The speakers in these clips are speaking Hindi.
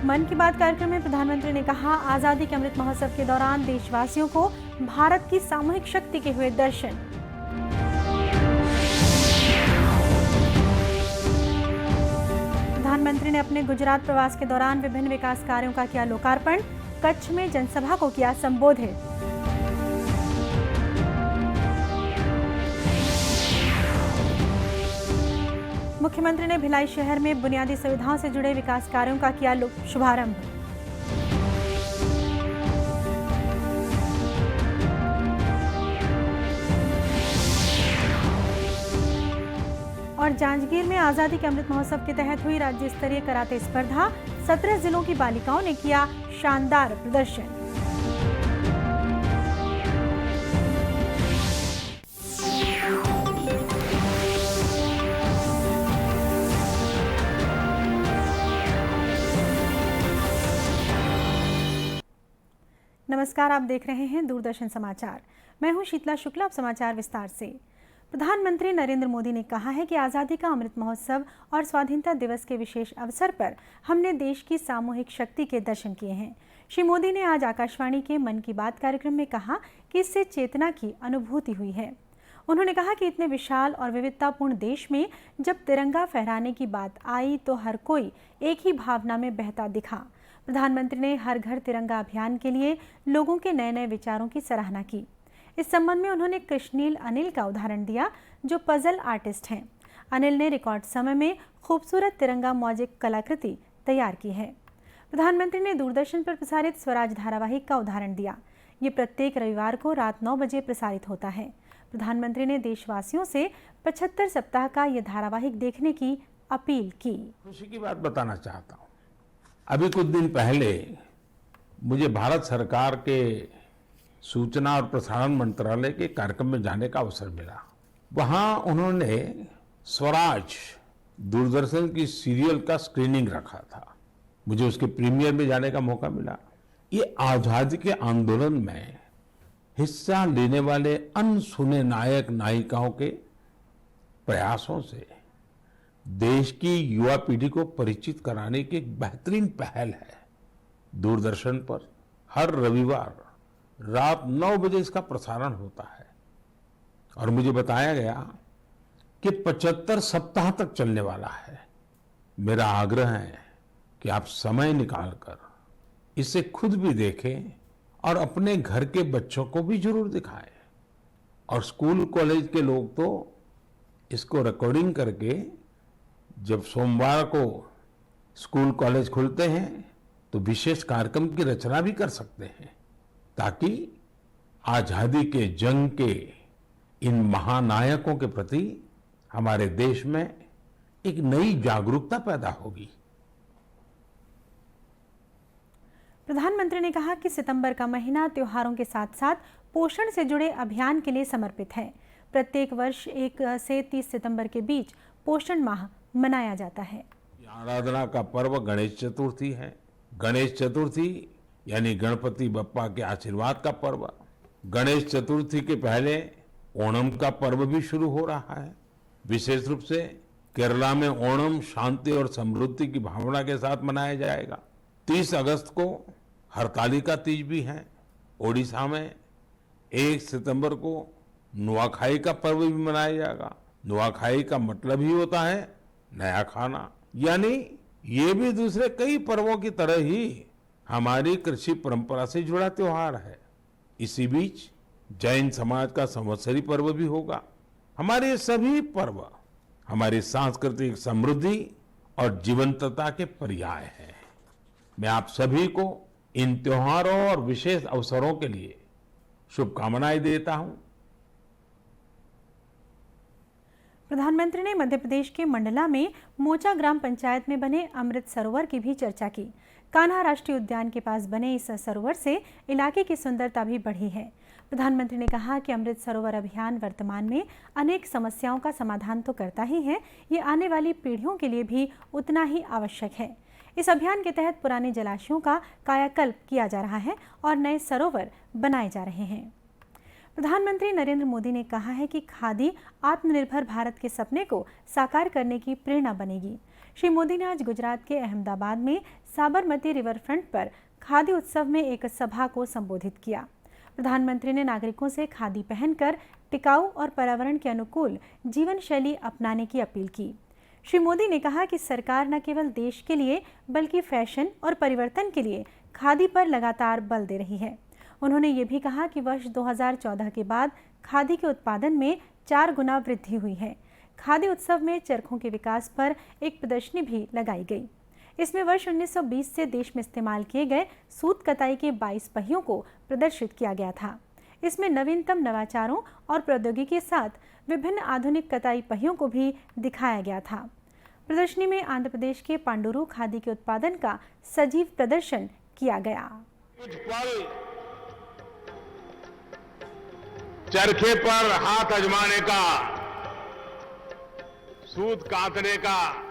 मन की बात कार्यक्रम में प्रधानमंत्री ने कहा, आजादी के अमृत महोत्सव के दौरान देशवासियों को भारत की सामूहिक शक्ति के हुए दर्शन। प्रधानमंत्री ने अपने गुजरात प्रवास के दौरान विभिन्न विकास कार्यों का किया लोकार्पण। कच्छ में जनसभा को किया संबोधित। मुख्यमंत्री ने भिलाई शहर में बुनियादी सुविधाओं से जुड़े विकास कार्यों का किया शुभारंभ। और जांजगीर में आजादी के अमृत महोत्सव के तहत हुई राज्य स्तरीय कराटे स्पर्धा। 17 जिलों की बालिकाओं ने किया शानदार प्रदर्शन। नमस्कार, आप देख रहे हैं दूरदर्शन समाचार। मैं हूं शीतला शुक्ला। अब समाचार विस्तार से। प्रधानमंत्री नरेंद्र मोदी ने कहा है कि आज़ादी का अमृत महोत्सव और स्वाधीनता दिवस के विशेष अवसर पर हमने देश की सामूहिक शक्ति के दर्शन किए हैं। श्री मोदी ने आज आकाशवाणी के मन की बात कार्यक्रम में कहा कि इससे चेतना की अनुभूति हुई है। उन्होंने कहा कि इतने विशाल और विविधतापूर्ण देश में जब तिरंगा फहराने की बात आई तो हर कोई एक ही भावना में बहता दिखा। प्रधानमंत्री ने हर घर तिरंगा अभियान के लिए लोगों के नए नए विचारों की सराहना की। इस संबंध में उन्होंने कृष्णील अनिल का उदाहरण दिया, जो पजल आर्टिस्ट हैं। अनिल ने रिकॉर्ड समय में खूबसूरत तिरंगा मौजिक कलाकृति तैयार की है। प्रधानमंत्री ने दूरदर्शन पर प्रसारित स्वराज धारावाहिक का उदाहरण दिया। ये प्रत्येक रविवार को रात 9 बजे प्रसारित होता है। प्रधानमंत्री ने देशवासियों से 75 सप्ताह का ये धारावाहिक देखने की अपील की। खुशी की बात बताना चाहता हूँ। अभी कुछ दिन पहले मुझे भारत सरकार के सूचना और प्रसारण मंत्रालय के कार्यक्रम में जाने का अवसर मिला। वहां उन्होंने स्वराज दूरदर्शन की सीरियल का स्क्रीनिंग रखा था। मुझे उसके प्रीमियर में जाने का मौका मिला। ये आजादी के आंदोलन में हिस्सा लेने वाले अनसुने नायक नायिकाओं के प्रयासों से देश की युवा पीढ़ी को परिचित कराने की एक बेहतरीन पहल है। दूरदर्शन पर हर रविवार रात 9 बजे इसका प्रसारण होता है और मुझे बताया गया कि 75 सप्ताह तक चलने वाला है। मेरा आग्रह है कि आप समय निकालकर इसे खुद भी देखें और अपने घर के बच्चों को भी जरूर दिखाएं। और स्कूल कॉलेज के लोग तो इसको रिकॉर्डिंग करके जब सोमवार को स्कूल कॉलेज खुलते हैं तो विशेष कार्यक्रम की रचना भी कर सकते हैं, ताकि आजादी के जंग के इन महानायकों के प्रति हमारे देश में एक नई जागरूकता पैदा होगी। प्रधानमंत्री ने कहा कि सितंबर का महीना त्योहारों के साथ साथ पोषण से जुड़े अभियान के लिए समर्पित है। प्रत्येक वर्ष 1 से 30 सितंबर के बीच पोषण माह मनाया जाता है। आराधना का पर्व गणेश चतुर्थी है। गणेश चतुर्थी यानी गणपति बप्पा के आशीर्वाद का पर्व। गणेश चतुर्थी के पहले ओणम का पर्व भी शुरू हो रहा है। विशेष रूप से केरला में ओणम शांति और समृद्धि की भावना के साथ मनाया जाएगा। 30 अगस्त को हरतालिका तीज भी है। ओडिशा में 1 सितंबर को नुआखाई का पर्व भी मनाया जाएगा। नुआखाई का मतलब ही होता है नया खाना, यानी ये भी दूसरे कई पर्वों की तरह ही हमारी कृषि परंपरा से जुड़ा त्योहार है। इसी बीच जैन समाज का संवत्सरी पर्व भी होगा। हमारे सभी पर्व हमारी सांस्कृतिक समृद्धि और जीवंतता के पर्याय हैं। मैं आप सभी को इन त्योहारों और विशेष अवसरों के लिए शुभकामनाएं देता हूं। प्रधानमंत्री ने मध्य प्रदेश के मंडला में मोचा ग्राम पंचायत में बने अमृत सरोवर की भी चर्चा की। कान्हा राष्ट्रीय उद्यान के पास बने इस सरोवर से इलाके की सुंदरता भी बढ़ी है। प्रधानमंत्री ने कहा कि अमृत सरोवर अभियान वर्तमान में अनेक समस्याओं का समाधान तो करता ही है, ये आने वाली पीढ़ियों के लिए भी उतना ही आवश्यक है। इस अभियान के तहत पुराने जलाशयों का कायाकल्प किया जा रहा है और नए सरोवर बनाए जा रहे हैं। प्रधानमंत्री नरेंद्र मोदी ने कहा है कि खादी आत्मनिर्भर भारत के सपने को साकार करने की प्रेरणा बनेगी। श्री मोदी ने आज गुजरात के अहमदाबाद में साबरमती रिवर फ्रंट पर खादी उत्सव में एक सभा को संबोधित किया। प्रधानमंत्री ने नागरिकों से खादी पहनकर टिकाऊ और पर्यावरण के अनुकूल जीवन शैली अपनाने की अपील की। श्री मोदी ने कहा कि सरकार न केवल देश के लिए बल्कि फैशन और परिवर्तन के लिए खादी पर लगातार बल दे रही है। उन्होंने ये भी कहा कि वर्ष 2014 के बाद खादी के उत्पादन में 4 गुना वृद्धि हुई है। खादी उत्सव में चरखों के विकास पर एक प्रदर्शनी भी लगाई गई। इसमें वर्ष 1920 से देश में इस्तेमाल किए गए सूत कताई के 22 पहियों को प्रदर्शित किया गया था। इसमें नवीनतम नवाचारों और प्रौद्योगिकी के साथ विभिन्न आधुनिक कताई पहियों को भी दिखाया गया था। प्रदर्शनी में आंध्र प्रदेश के पांडुरू खादी के उत्पादन का सजीव प्रदर्शन किया गया। चरखे पर हाथ आजमाने का, सूत कातने का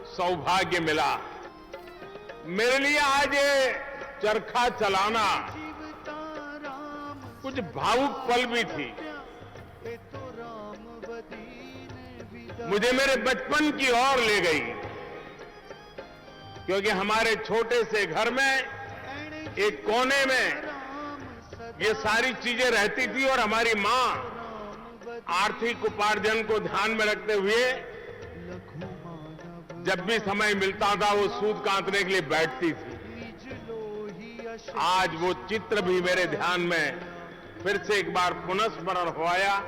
सौभाग्य मिला। मेरे लिए आज ये चरखा चलाना कुछ भावुक पल भी थी। मुझे मेरे बचपन की ओर ले गई, क्योंकि हमारे छोटे से घर में एक कोने में ये सारी चीजें रहती थी और हमारी मां आर्थिक उपार्जन को ध्यान में रखते हुए जब भी समय मिलता था वो सूत कातने के लिए बैठती थी। आज वो चित्र भी मेरे ध्यान में फिर से एक बार पुनस्मरण हो आया।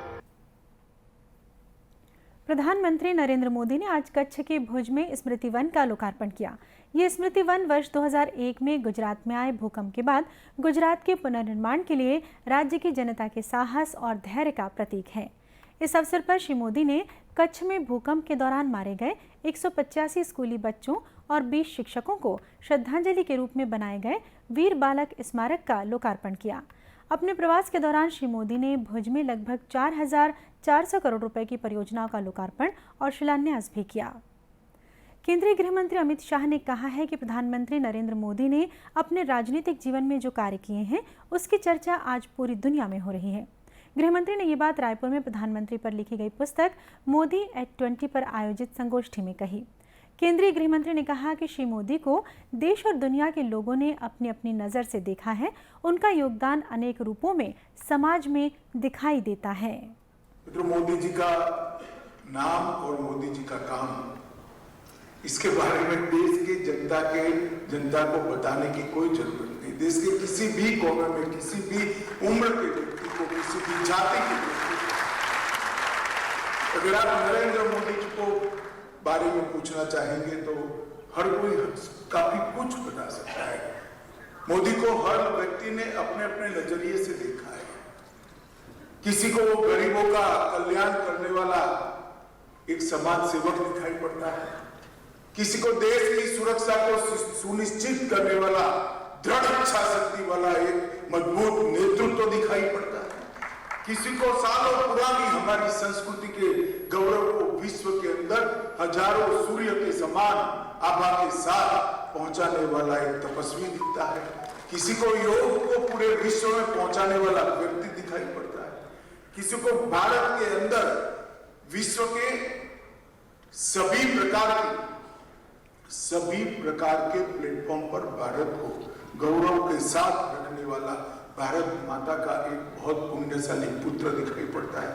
प्रधानमंत्री नरेंद्र मोदी ने आज कच्छ के भुज में स्मृति वन का लोकार्पण किया। ये स्मृति वन वर्ष 2001 में गुजरात में आए भूकंप के बाद गुजरात के पुनर्निर्माण के लिए राज्य की जनता के साहस और धैर्य का प्रतीक है। इस अवसर पर श्री मोदी ने कच्छ में भूकंप के दौरान मारे गए 185 स्कूली बच्चों और 20 शिक्षकों को श्रद्धांजलि के रूप में बनाए गए वीर बालक स्मारक का लोकार्पण किया। अपने प्रवास के दौरान श्री मोदी ने भुज में लगभग 4,400 करोड़ रुपए की परियोजनाओं का लोकार्पण और शिलान्यास भी किया। केंद्रीय गृह मंत्री अमित शाह ने कहा है कि प्रधानमंत्री नरेंद्र मोदी ने अपने राजनीतिक जीवन में जो कार्य किए हैं उसकी चर्चा आज पूरी दुनिया में हो रही है। गृह मंत्री ने ये बात रायपुर में प्रधानमंत्री पर लिखी गई पुस्तक मोदी @20 पर आयोजित संगोष्ठी में कही। केंद्रीय गृह मंत्री ने कहा कि श्री मोदी को देश और दुनिया के लोगों ने अपनी अपनी नज़र से देखा है। उनका योगदान अनेक रूपों में समाज में दिखाई देता है। तो मोदी जी का नाम और मोदी जी का काम, इसके बारे में देश की जनता को बताने की कोई जरूरत नहीं। देश के किसी भी कोने में, किसी भी उम्र के व्यक्ति को, किसी भी जाति के व्यक्ति को, अगर आप नरेंद्र मोदी जी को बारे में पूछना चाहेंगे तो हर कोई काफी कुछ बता सकता है। मोदी को हर व्यक्ति ने अपने अपने नजरिए से देखा है। किसी को वो गरीबों का कल्याण करने वाला एक समाज सेवक दिखाई पड़ता है, किसी को देश की सुरक्षा को सुनिश्चित करने वाला दृढ़ इच्छा शक्ति वाला एक मजबूत नेतृत्व दिखाई पड़ता है, किसी को सालों पुरानी हमारी संस्कृति के गौरव को विश्व के अंदर हजारों सूर्य के समान आभा के साथ पहुंचाने वाला एक तपस्वी दिखता है, किसी को योग को पूरे विश्व में पहुंचाने वाला व्यक्ति दिखाई पड़ता है, किसी को भारत के अंदर विश्व के सभी प्रकार के प्लेटफॉर्म पर भारत को गौरव के साथ रखने वाला भारत माता का एक बहुत पुण्यशाली पुत्र दिखाई पड़ता है।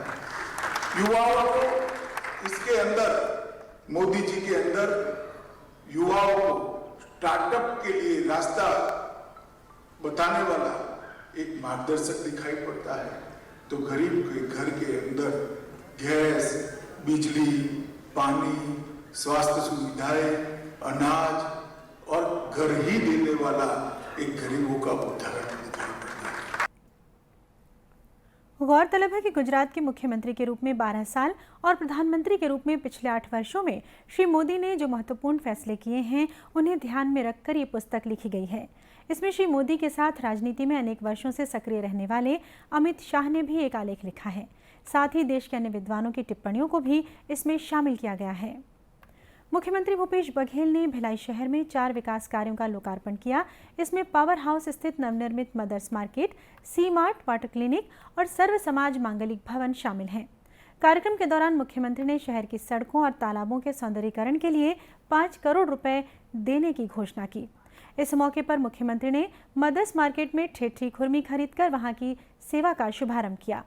युवाओं को इसके अंदर, मोदी जी के अंदर युवाओं को स्टार्टअप के लिए रास्ता बताने वाला एक मार्गदर्शक दिखाई पड़ता है। तो गरीब के घर के अंदर गैस, बिजली, पानी, स्वास्थ्य सुविधाएं, अनाज और घर ही देने वाला एक गरीबों का उदाहरण दिखाई पड़ता है। गौरतलब है कि गुजरात के मुख्यमंत्री के रूप में 12 साल और प्रधानमंत्री के रूप में पिछले 8 वर्षों में श्री मोदी ने जो महत्वपूर्ण फैसले किए हैं उन्हें ध्यान में रखकर ये पुस्तक लिखी गई है। इसमें श्री मोदी के साथ राजनीति में अनेक वर्षों से सक्रिय रहने वाले अमित शाह ने भी एक आलेख लिखा है। साथ ही देश के अन्य विद्वानों की टिप्पणियों को भी इसमें शामिल किया गया है। मुख्यमंत्री भूपेश बघेल ने भिलाई शहर में 4 विकास कार्यों का लोकार्पण किया। इसमें पावर हाउस स्थित नवनिर्मित मदर्स मार्केट, सी मार्ट, वाटर क्लिनिक और सर्व समाज मांगलिक भवन शामिल हैं। कार्यक्रम के दौरान मुख्यमंत्री ने शहर की सड़कों और तालाबों के सौंदर्यीकरण के लिए 5 करोड़ रुपए देने की घोषणा की। इस मौके पर मुख्यमंत्री ने मदर्स मार्केट में ठेठरी खुरमी खरीदकर वहां की सेवा का शुभारंभ किया।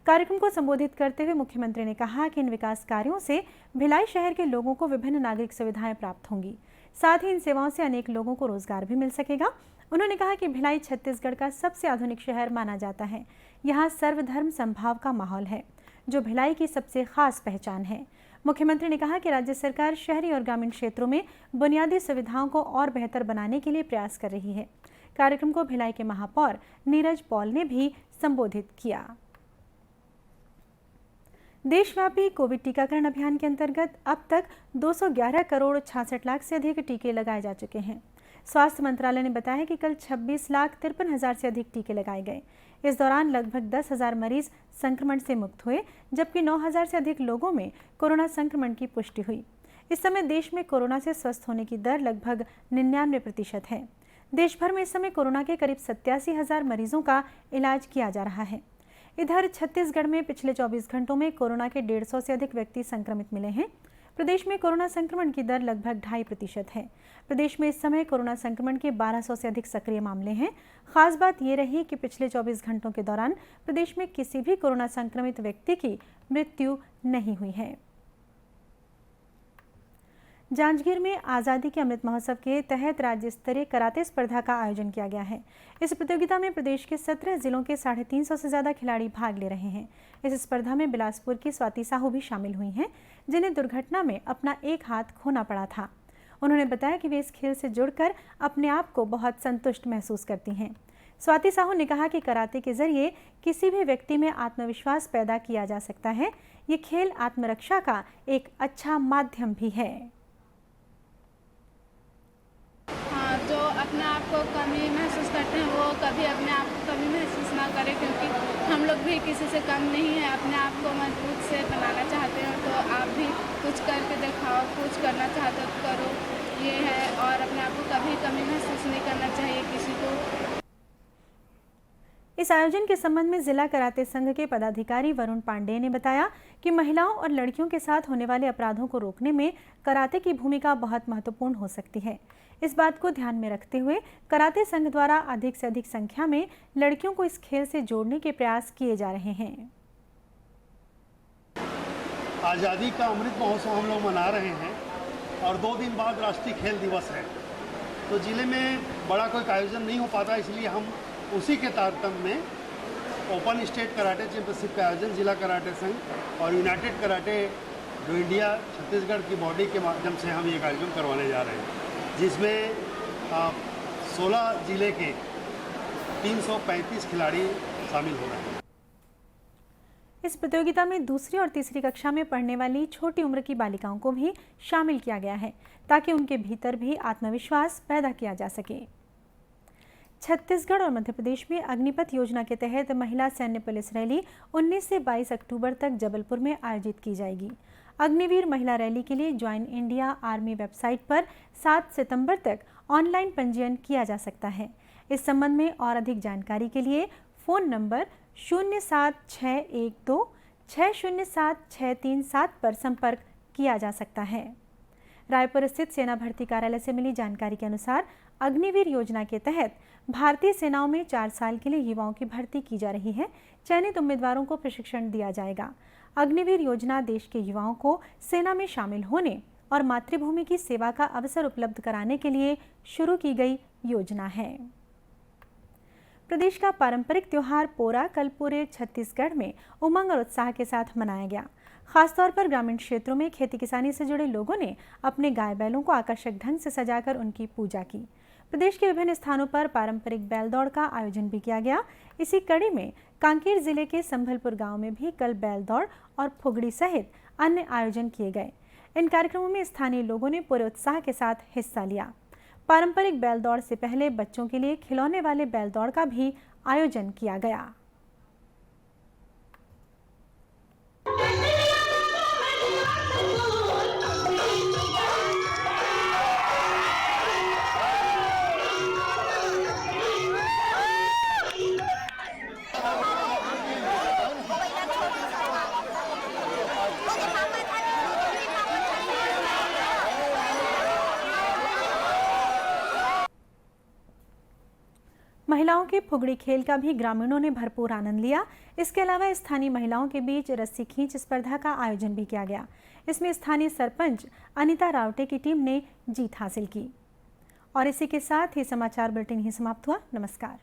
कार्यक्रम को संबोधित करते हुए मुख्यमंत्री ने कहा कि इन विकास कार्यों से भिलाई शहर के लोगों को विभिन्न नागरिक सुविधाएं प्राप्त होंगी, साथ ही इन सेवाओं से अनेक लोगों को रोजगार भी मिल सकेगा। उन्होंने कहा कि भिलाई छत्तीसगढ़ का सबसे आधुनिक शहर माना जाता है। यहाँ सर्वधर्म समभाव का माहौल है, जो भिलाई की सबसे खास पहचान है। मुख्यमंत्री ने कहा कि राज्य सरकार शहरी और ग्रामीण क्षेत्रों में बुनियादी सुविधाओं को और बेहतर बनाने के लिए प्रयास कर रही है। कार्यक्रम को भिलाई के महापौर नीरज पॉल ने भी संबोधित किया। देशव्यापी कोविड टीकाकरण अभियान के अंतर्गत अब तक 211 करोड़ 66 लाख से अधिक टीके लगाए जा चुके हैं। स्वास्थ्य मंत्रालय ने बताया कि कल 26,53,000 से अधिक टीके लगाए गए। इस दौरान लगभग 10,000 मरीज संक्रमण से मुक्त हुए, जबकि 9,000 से अधिक लोगों में कोरोना संक्रमण की पुष्टि हुई। इस समय देश में कोरोना से स्वस्थ होने की दर लगभग 99% है। देश भर में इस समय कोरोना के करीब 87,000 मरीजों का इलाज किया जा रहा है। इधर छत्तीसगढ़ में पिछले 24 घंटों में कोरोना के 150 से अधिक व्यक्ति संक्रमित मिले हैं। प्रदेश में कोरोना संक्रमण की दर लगभग 2.5% है। प्रदेश में इस समय कोरोना संक्रमण के 1200 से अधिक सक्रिय मामले हैं। खास बात ये रही कि पिछले 24 घंटों के दौरान प्रदेश में किसी भी कोरोना संक्रमित व्यक्ति की मृत्यु नहीं हुई है। जांजगीर में आज़ादी के अमृत महोत्सव के तहत राज्य स्तरीय कराटे स्पर्धा का आयोजन किया गया है। इस प्रतियोगिता में प्रदेश के 17 जिलों के 350 से ज़्यादा खिलाड़ी भाग ले रहे हैं। इस स्पर्धा में बिलासपुर की स्वाति साहू भी शामिल हुई हैं, जिन्हें दुर्घटना में अपना एक हाथ खोना पड़ा था। उन्होंने बताया कि वे इस खेल से जुड़कर अपने आप को बहुत संतुष्ट महसूस करती हैं। स्वाति साहू ने कहा कि कराटे के जरिए किसी भी व्यक्ति में आत्मविश्वास पैदा किया जा सकता है। ये खेल आत्मरक्षा का एक अच्छा माध्यम भी है। जो अपने आप को कमी महसूस करते हैं वो कभी अपने आप को कमी महसूस ना करें, क्योंकि हम लोग भी किसी से कम नहीं है। अपने आप को मजबूत से बनाना चाहते हो तो आप भी कुछ करके दिखाओ, कुछ करना चाहते हो तो करो, ये है। और अपने आप को कभी कमी महसूस नहीं करना चाहिए किसी को। इस आयोजन के संबंध में जिला कराटे संघ के पदाधिकारी वरुण पांडेय ने बताया कि महिलाओं और लड़कियों के साथ होने वाले अपराधों को रोकने में कराटे की भूमिका बहुत महत्वपूर्ण हो सकती है। इस बात को ध्यान में रखते हुए कराटे संघ द्वारा अधिक से अधिक संख्या में लड़कियों को इस खेल से जोड़ने के प्रयास किए जा रहे हैं। आज़ादी का अमृत महोत्सव हम लोग मना रहे हैं और 2 दिन बाद राष्ट्रीय खेल दिवस है, तो जिले में बड़ा कोई आयोजन नहीं हो पाता, इसलिए हम उसी के तारतम्य में ओपन स्टेट कराटे चैंपियनशिप का आयोजन जिला कराटे संघ और यूनाइटेड कराटे जो इंडिया छत्तीसगढ़ की बॉडी के माध्यम से हम ये आयोजन करवाने जा रहे हैं, जिसमें 16 जिले के 335 खिलाड़ी शामिल हो रहे हैं। इस प्रतियोगिता में दूसरी और तीसरी कक्षा में पढ़ने वाली छोटी उम्र की बालिकाओं को भी शामिल किया गया है, ताकि उनके भीतर भी आत्मविश्वास पैदा किया जा सके। छत्तीसगढ़ और मध्य प्रदेश में अग्निपथ योजना के तहत महिला सैन्य पुलिस रैली 19 से 22 अक्टूबर तक जबलपुर में आयोजित की जाएगी। अग्निवीर महिला रैली के लिए ज्वाइन इंडिया आर्मी वेबसाइट पर 7 सितंबर तक ऑनलाइन पंजीयन किया जा सकता है। इस संबंध में और अधिक जानकारी के लिए फ़ोन नंबर 07612 607 637 पर संपर्क किया जा सकता है। रायपुर स्थित सेना भर्ती कार्यालय से मिली जानकारी के अनुसार अग्निवीर योजना के तहत भारतीय सेनाओं में 4 साल के लिए युवाओं की भर्ती की जा रही है। चयनित उम्मीदवारों को प्रशिक्षण दिया जाएगा। अग्निवीर योजना देश के युवाओं को सेना में शामिल होने और मातृभूमि की सेवा का अवसर उपलब्ध कराने के लिए शुरू की गई योजना है। प्रदेश का पारंपरिक त्योहार पोरा कल पूरे छत्तीसगढ़ में उमंग और उत्साह के साथ मनाया गया। खासतौर पर ग्रामीण क्षेत्रों में खेती किसानी से जुड़े लोगों ने अपने गाय बैलों को आकर्षक ढंग से सजाकर उनकी पूजा की। प्रदेश के विभिन्न स्थानों पर पारंपरिक बैल दौड़ का आयोजन भी किया गया। इसी कड़ी में कांकेर जिले के संभलपुर गांव में भी कल बैल दौड़ और फुगड़ी सहित अन्य आयोजन किए गए। इन कार्यक्रमों में स्थानीय लोगों ने पूरे उत्साह के साथ हिस्सा लिया। पारंपरिक बैल दौड़ से पहले बच्चों के लिए खिलौने वाले बैल दौड़ का भी आयोजन किया गया। महिलाओं के फुगड़ी खेल का भी ग्रामीणों ने भरपूर आनंद लिया। इसके अलावा स्थानीय महिलाओं के बीच रस्सी खींच स्पर्धा का आयोजन भी किया गया। इसमें स्थानीय सरपंच अनिता रावटे की टीम ने जीत हासिल की। और इसी के साथ ही समाचार बुलेटिन ही समाप्त हुआ। नमस्कार।